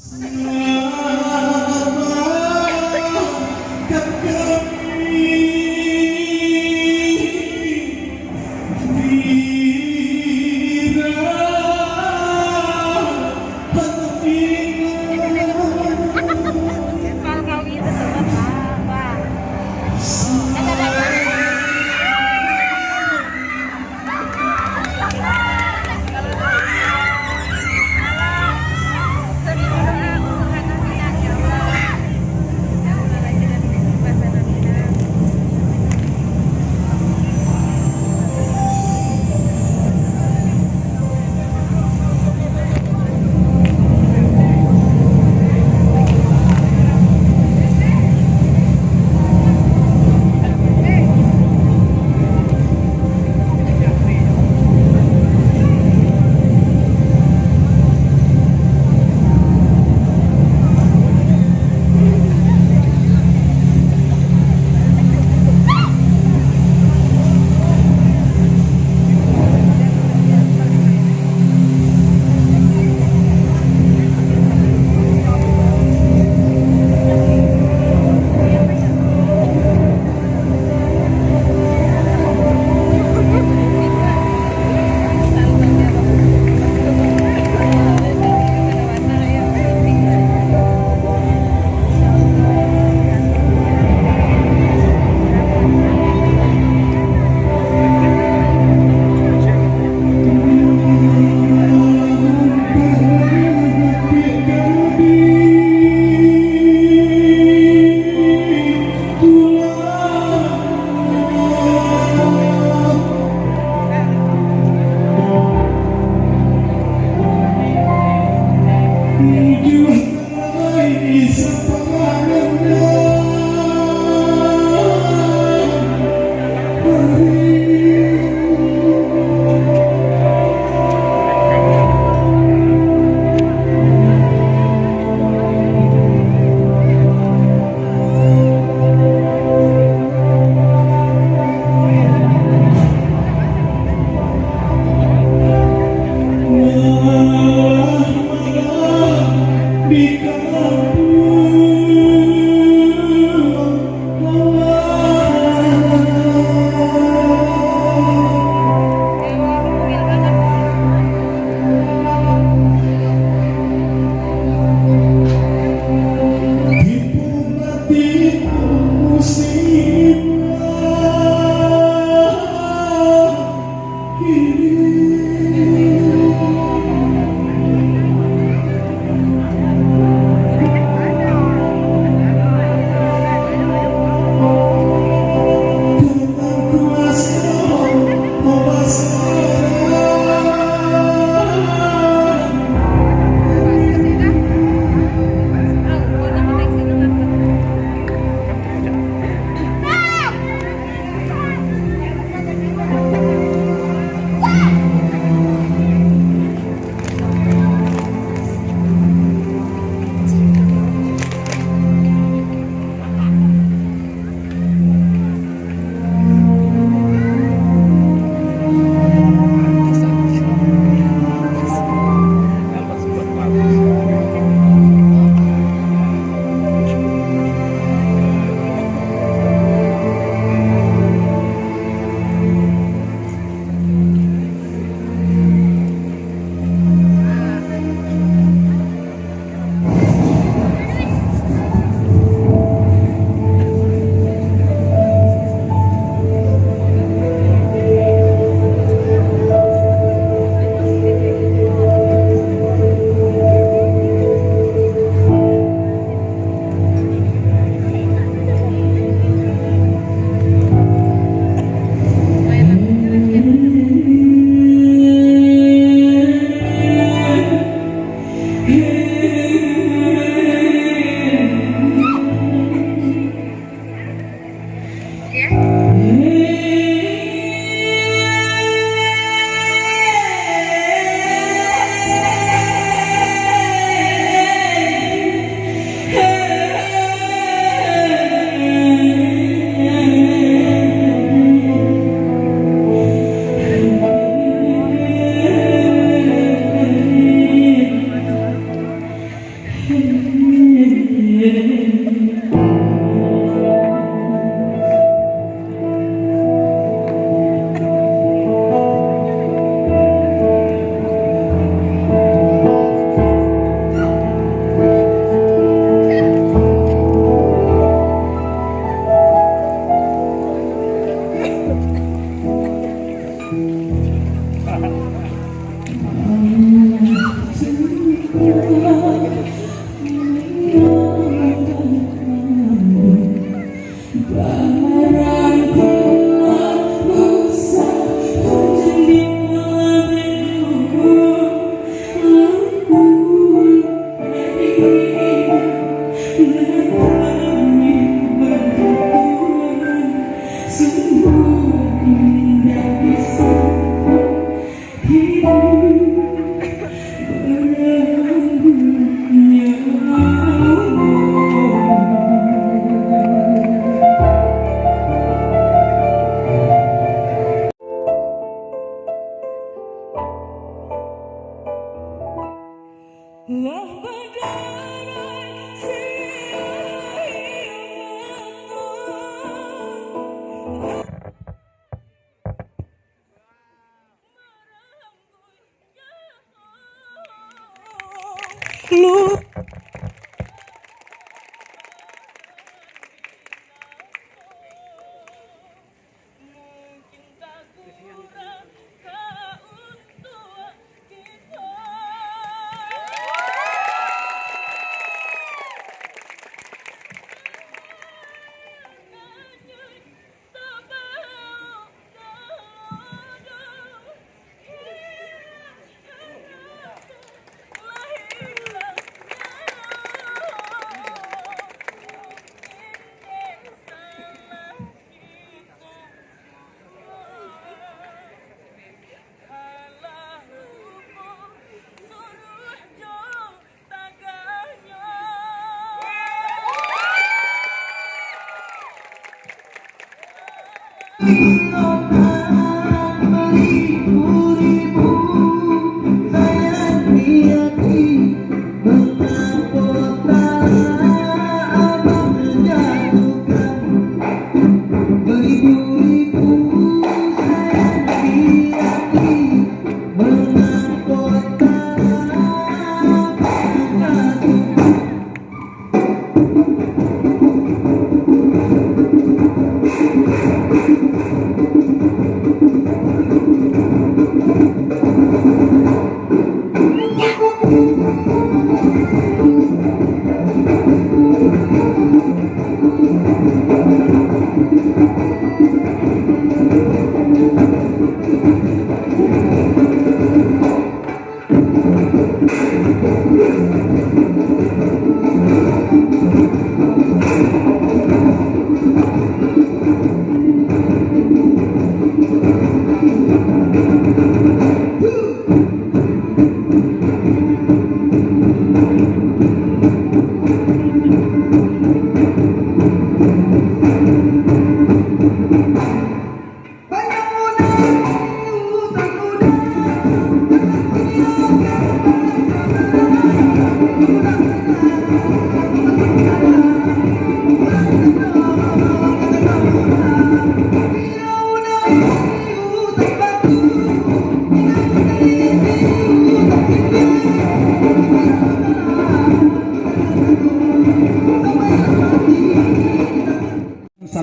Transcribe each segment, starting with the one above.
Because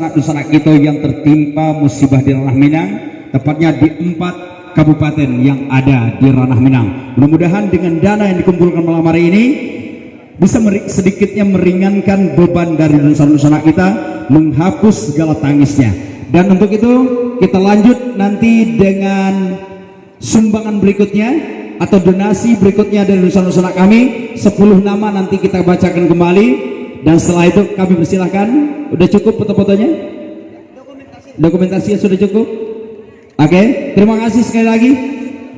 Lu sanak kita yang tertimpa musibah di Ranah Minang, tepatnya di 4 kabupaten yang ada di Ranah Minang. Mudah-mudahan dengan dana yang dikumpulkan malam hari ini bisa sedikitnya meringankan beban dari sanak kita, menghapus segala tangisnya. Dan untuk itu kita lanjut nanti dengan sumbangan berikutnya atau donasi berikutnya dari sanak kami. 10 nama nanti kita bacakan kembali, dan setelah itu kami persilahkan. Udah cukup foto-fotonya? Dokumentasinya sudah cukup? Oke, terima kasih sekali lagi.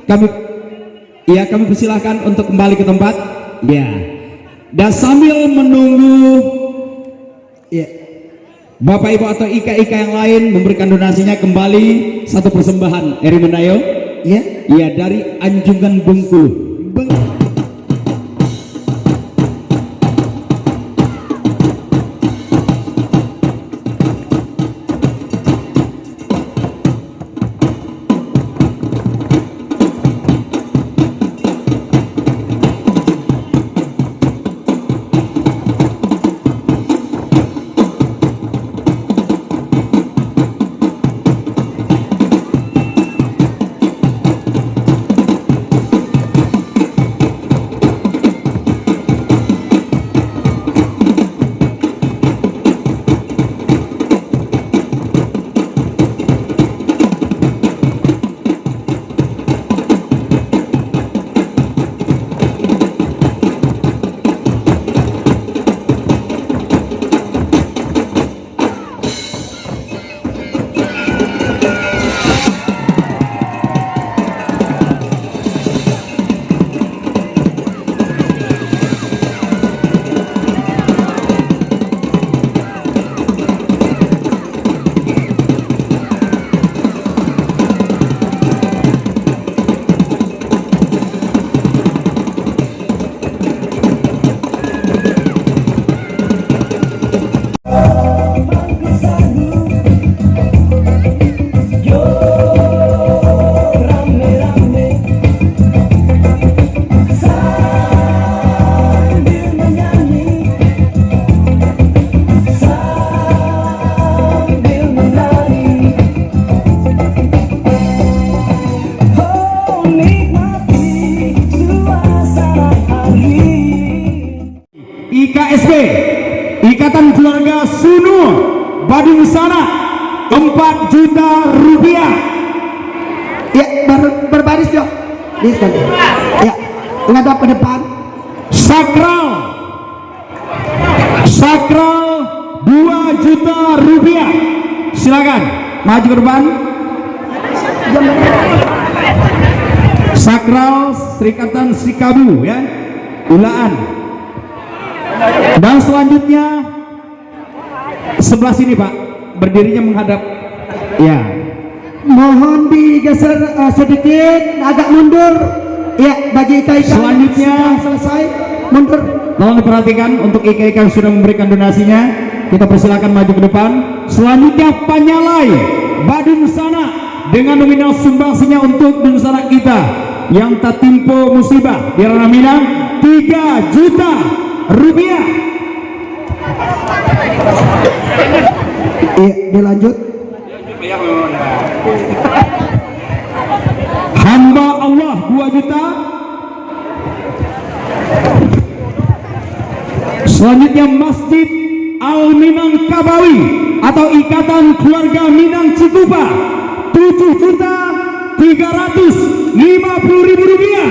Kami persilahkan untuk kembali ke tempat. Ya. Dan sambil menunggu Bapak Ibu atau Ika-Ika yang lain memberikan donasinya, kembali satu persembahan Eri Mendayo. Ya, dari Anjungan Bengkulu. IKSB Ikatan Keluarga Sunu Badung Sana 4 juta rupiah. Ya, berbaris yuk. Ya, menghadap ke depan. Sakral 2 juta rupiah. Silakan maju ke depan. Sakral Serikatan Sikabu ya, Ulaan. Dan selanjutnya sebelah sini Pak, berdirinya menghadap ya. Mohon digeser sedikit, agak mundur. Ya, bagi ikan Selanjutnya selesai, mundur. Tolong diperhatikan untuk ikan sudah memberikan donasinya. Kita persilakan maju ke depan. Selanjutnya Panyalai Badung Sana dengan nominal sumbangsinya untuk Dunsana kita yang tertimpa musibah di Ranah Minang 3 juta rupiah. Iya, dilanjut. Hamba Allah 2 juta. Selanjutnya Masjid Al Minang Kabawi atau Ikatan Keluarga Minang Cikupa 7 juta 350.000 rupiah.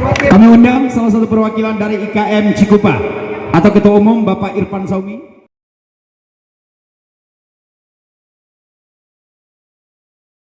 Kami undang salah satu perwakilan dari IKM Cikupa atau Ketua Umum Bapak Irfan Saumi.